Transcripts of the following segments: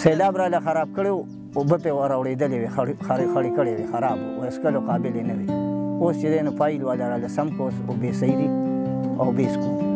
سیلاب راله خراب کړی و اوبه پرې وراوړېدلې وې خړې کړې وې خراب و څښلو قابل یې نه وې اوس چې دی نو پایل والا راله سم کړو اوس اوبه صحیح دي او اوبه څښو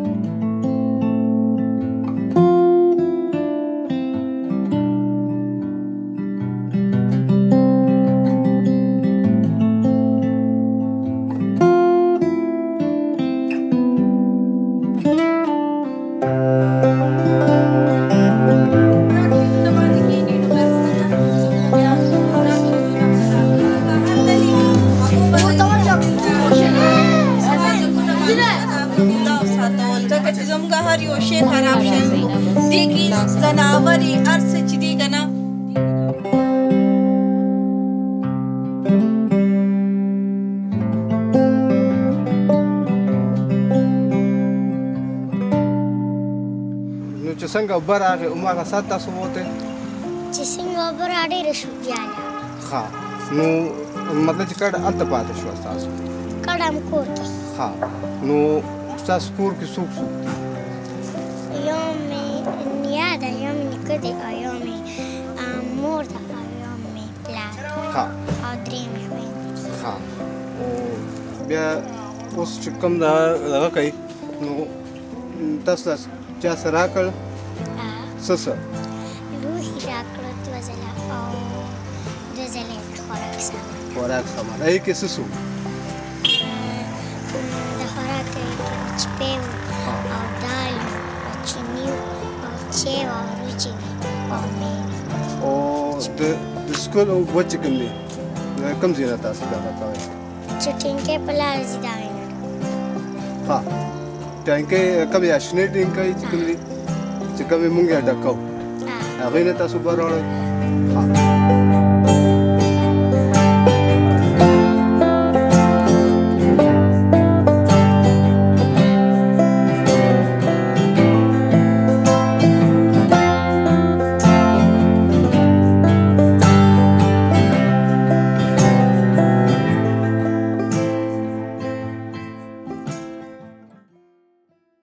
څنګه اوبه راغې هماغه ساعت تاسو ووتئ چې څنګه اوبه را ډېره شو بیا ښه نو مطلب چې کډه هلته پاتې شوه ستاسو کډه هم کور ته ښه نو ستاسو کور کې څوک څوک دي یو مې نیا ده یو مې نیکه دی او یو مې مور ده او یو مې پلار ښه او درې مې خویندې ښه بیا اوس چې کوم دغه کوي نو تاسو چا څه راکړل څه لوښي راکړه دوه ځله او دوه ځله خوراک سامان خوراک سامان هغې کې څه څه د خوراک چپې وو او دال او چیني او چای او وریجې وې او مېوې او د سکول اوبه چې کوم دي کوم ځای نه تاسو دغه کوئ چې ټینکۍ په لاره ځي د هغې نه ښه ټینکۍ کوم یا شنې ټینکۍ چې کوم دي چې کومې مونږ یې ډکوو هغې نه تاسو اوبه راوړئ